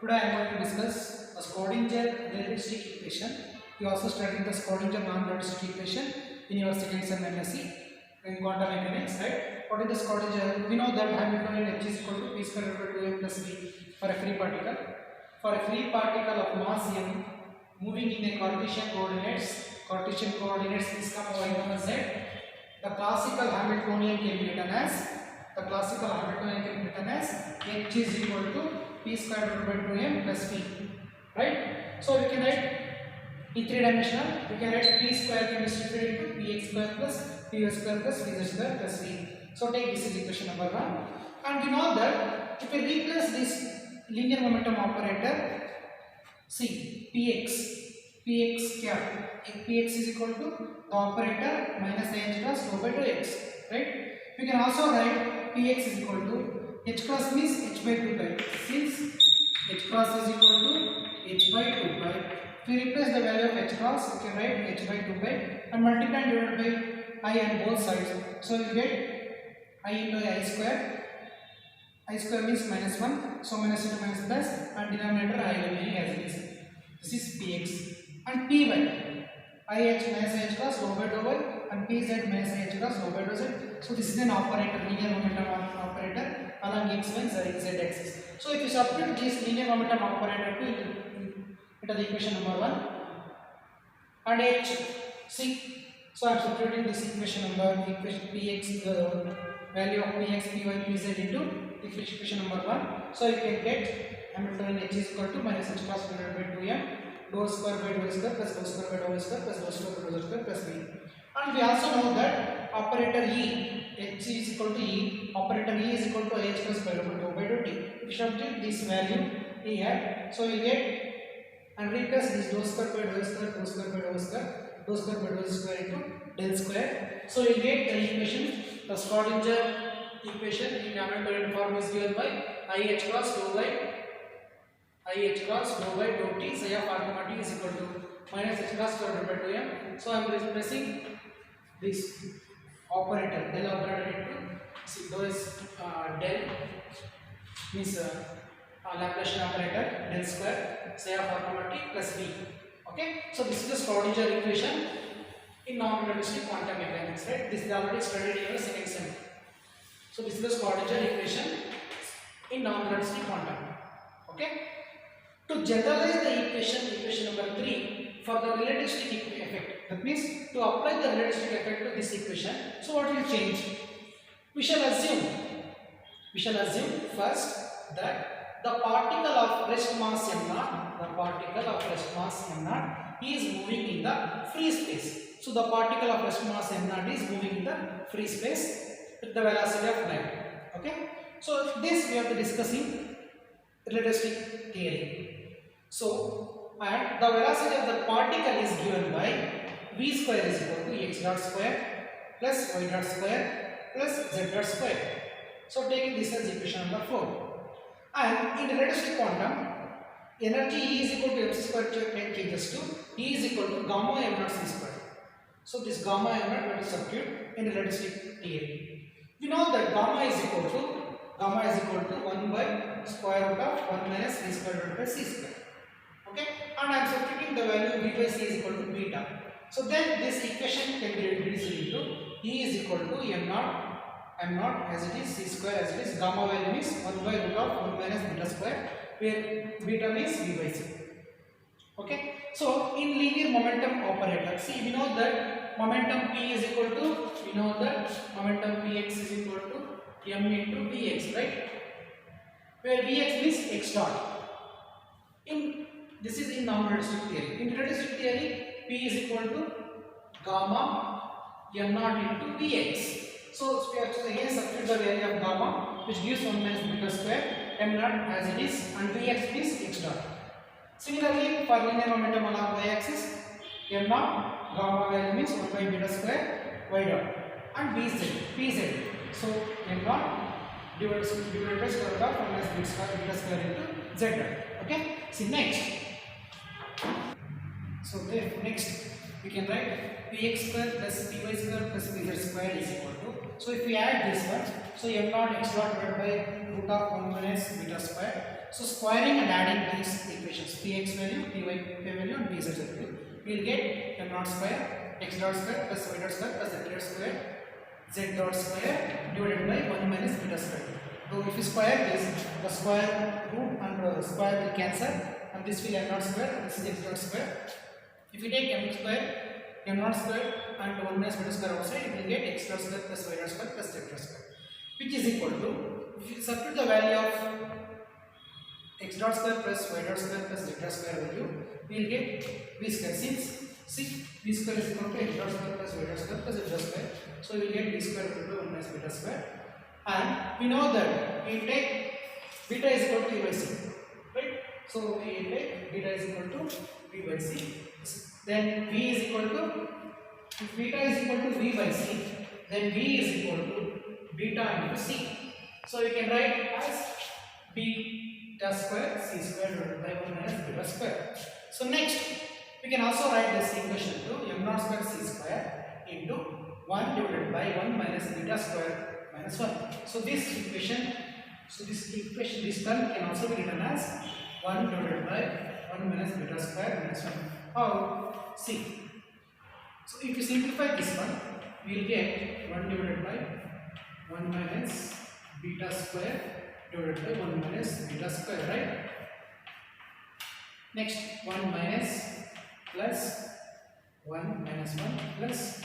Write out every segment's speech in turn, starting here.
Today I am going to discuss the Schrodinger relativistic equation. We also studied the Schrodinger non-relativistic equation in your second sem MSc in quantum mechanics, right? What is the Schrodinger? We know that Hamiltonian H is equal to p square over 2m plus v for a free particle. For a free particle of mass m moving in a Cartesian coordinates is y, z. The classical Hamiltonian can be written as H is equal to p square root by 2m plus v, right? So we can write in three dimensional. We can write p square can be split into px square plus py square plus pz square plus v. So take this is equation number 1, and we know that if we replace this linear momentum operator, see px is equal to the operator minus h cross rho by 2x, right? We can also write px is equal to h cross means h by 2 pi. Since h cross is equal to h by 2 pi, if we replace the value of h cross, we can write h by 2 pi and multiply and divide by I on both sides. So we get I into I square. I square means minus 1, so minus into minus plus, and denominator I remaining as it is. This is px. And py, ih minus h cross rho by 2y and pz minus h cross rho by 2z. So this is an operator, linear momentum operator along x, y, z axis. So if you substitute this linear momentum operator into the equation number 1 and h, see. So I am substituting this equation px, the value of px, py, pz into equation number 1. So you can get Hamiltonian H is equal to minus h cross divided by 2m dou square by dou square plus dou square by dou square plus dou square by dou square plus v. And we also know that operator E, H is equal to E, operator E is equal to h plus by dou by dou t. If you substitute this value here, so you get and replace this dou square by dou square, dou square by dou square, dou square by dou square into del square. So you get the equation, the Schrodinger equation in Hamiltonian form is given by ih cross rho by dou t. So of alpha t is equal to minus h cross divided by 2m. So I am replacing this operator, del operator into, see, dou is del means Laplacian operator del square, say of alpha t plus v. Okay, so this is the Schrodinger equation in non-relativistic quantum mechanics, right? This is already studied in your second sem. So this is the Schrodinger equation in non-relativistic quantum. Okay. To generalize the equation number 3 for the relativistic effect, that means to apply the relativistic effect to this equation, so what will change? We shall assume first that the particle of rest mass m0, is moving in the free space. So the particle of rest mass m0 is moving in the free space with the velocity of light. Okay. So this we have to discuss in relativistic theory. So, and the velocity of the particle is given by v square is equal to x dot square plus y dot square plus z dot square. So taking this as equation number 4. And in relativistic quantum, energy E is equal to mc square changes to E is equal to gamma m naught c square. So this gamma m naught will be substituted in relativistic theory. We know that gamma is equal to 1 by square root of 1 minus v square divided by c square. Okay, and I am substituting the value v by c is equal to beta. So then this equation can be reduced into E is equal to m naught as it is, c square as it is, gamma value means 1 by root of 1 minus beta square, where beta means v by c. Okay, so in linear momentum operator, see, we know that momentum p is equal to, momentum px is equal to m into vx, right? Where vx means x dot. This is in non-relativistic theory. In relativistic theory, p is equal to gamma m naught into vx. So we have to again substitute the value of gamma, which gives 1 minus beta square, m naught as it is, and vx means x dot. Similarly, for linear momentum along y-axis, m naught gamma value means 1 by beta square y dot, and pz. So m naught divided by square root of 1 minus beta square into z dot. Okay. See next. So next we can write px square plus py square plus pz square is equal to, so if we add this one, so m naught x dot divided by root of 1 minus beta square So squaring and adding these equations, px value, py value and pz value, we will get m naught square, x dot square plus y dot square plus z dot square, z dot square divided by 1 minus beta square. So if you square this, the square root and square will cancel, and this will m naught square and this is x dot square. If you take m naught square and 1 minus beta square outside, you will get x dot square plus y dot square plus z dot square, which is equal to, if you substitute the value of x dot square plus y dot square plus z dot square value, we will get v square. Since v square is equal to x dot square plus y dot square plus z dot square, so we will get v square equal to 1 minus beta square. And we know that we take beta is equal to e by c, right? So we take beta is equal to v by c. Then v is equal to, if beta is equal to v by c, then v is equal to beta into c. So we can write as beta square c square divided by 1 minus beta square. So next we can also write this equation to m naught square c square into 1 divided by 1 minus beta square minus 1. So this term can also be written as 1 divided by 1 minus beta square minus 1. How? See. So if you simplify this one, we will get 1 divided by 1 minus beta square divided by 1 minus beta square, right? Next 1 minus plus 1 minus 1 plus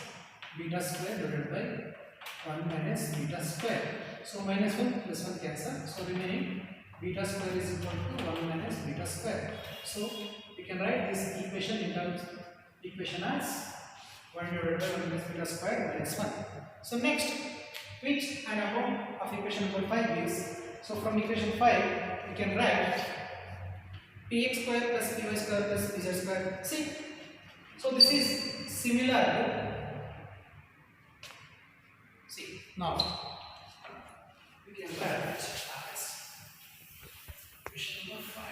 beta square divided by 1 minus beta square. So minus 1 plus 1 cancel. So remaining beta square is equal to 1 minus beta square. So we can write this equation in terms equation as 1 divided by 1 minus beta square minus 1. So next, which an amount of equation number 5 is. So from equation 5 we can write px square plus py square plus pz square. See, so this is similar to, see, now we can write as equation number 5.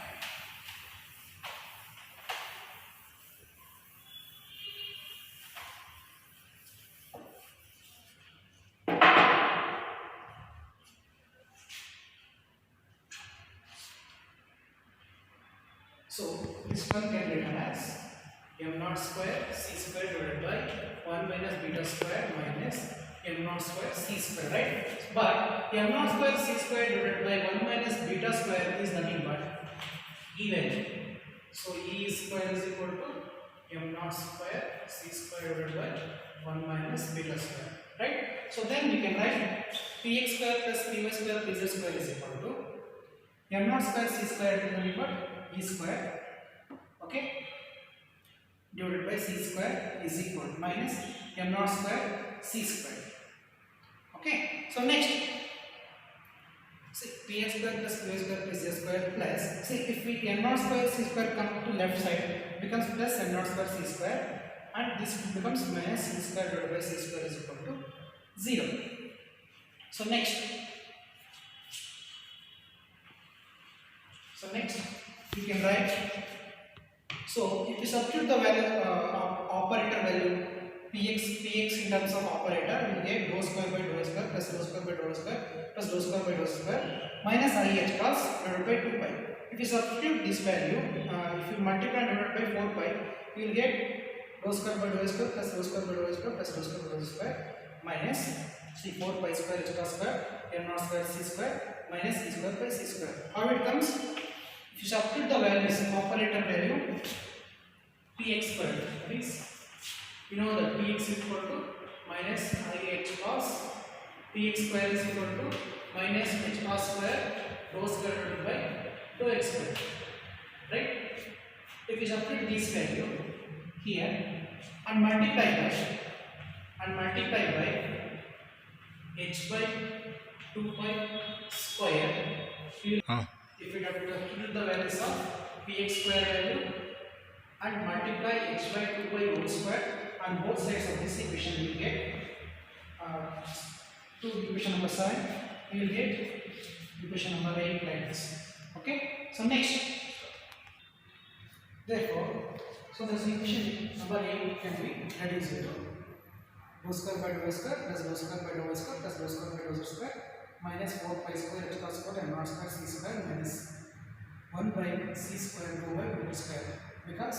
So this one can be written as m naught square c square divided by 1 minus beta square minus m naught square c square, right? But m naught square c square divided by 1 minus beta square is nothing but e value. So e square is equal to m naught square c square divided by 1 minus beta square, right? So then we can write px square plus py square plus z square is equal to m naught square c square is nothing but e square, okay, divided by c square is equal to minus m naught square c square. Okay, so next, see, px square plus py square plus z square plus, see, if we m naught square c square come to left side, becomes plus m naught square c square, and this becomes minus c square divided by c square is equal to 0. So next we can write, so if you substitute the value operator value px in terms of operator, we will get dou square by dou square plus dou square by dou square plus dou square by dou square minus ih cos divided by 2 pi. If you substitute this value, if you multiply and divide by 4 pi, you will get dou square by dou square plus dou square by dou square plus dou square by dou square minus c 4 pi square h square m naught square c square minus e square by c square. How it comes? If you substitute the values, operator value px square, that is, you know that px is equal to minus ih cos, px square is equal to minus h cos square dou square divided by dou x square, right? If you substitute this value here and multiply by h by 2 pi square, you will, if you have to substitute the values of px square value and multiply h by 2 pi whole square on both sides of this equation, you will get to equation number 7, you will get equation number 8 like this. Okay, so next, therefore, so this equation number 8 can be reduced to dou square by dou square plus dou square by dou square plus dou square by dou square minus 4 pi square h cos square m naught square c square minus 1 by c square rho by v square, because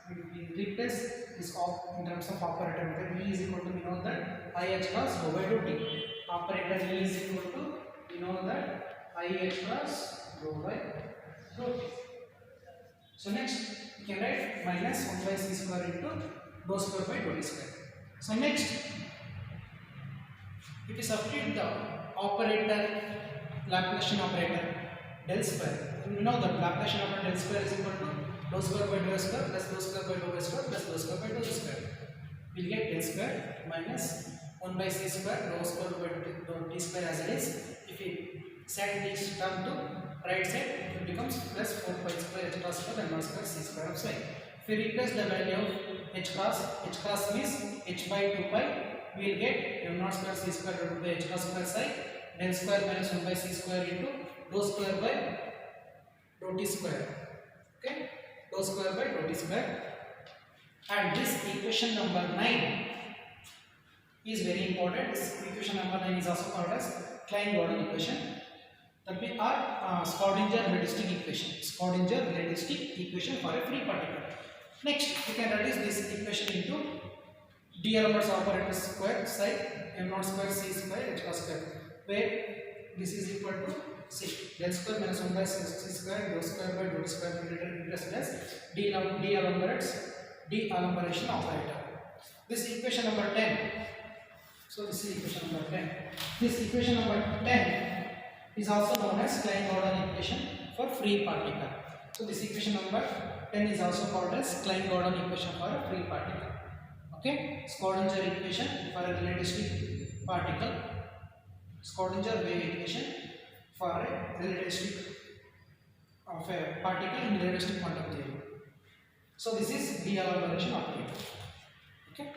we replace this in terms of operator method. E is equal to, we know that I h cross rho by rho t. Operator E is equal to, we know that I h cross rho by rho t. So next we can write minus 1 by c square into rho square by rho t square. So next, if you substitute the operator, Laplacian operator del square, we know that Laplacian operator del square is equal to rho square by rho square plus rho square by rho square plus rho square by rho square. We will get del square minus 1 by c square rho square by rho t square as it is. If we set this term to right side, it becomes plus 4 pi square h cross square and 1 square c square of psi. If we replace the value of h cross means h by 2 pi, we will get m0 square c square divided by h cross square psi, del square minus 1 by c square into rho square by rho t square. Okay, rho square by rho t square. And this equation number 9 is very important. This equation number 9 is also called as Klein-Gordon equation. That we are Schrodinger relativistic equation. Schrodinger relativistic equation for a free particle. Next, we can reduce this equation into D'Alembert's operator square side m0 square c square h cross square, where this is equal to c del square minus 1 by c square rho square by rho square replaced as D'Alembertian operator. This equation number 10. So this is equation number 10. This equation number 10 is also known as Klein-Gordon equation for free particle. So this equation number 10 is also called as Klein-Gordon equation for a free particle. Okay, Schrodinger equation for a relativistic particle, Schrodinger wave equation for a relativistic of a particle in relativistic quantum theory. So this is D'Alembertian operator. Okay.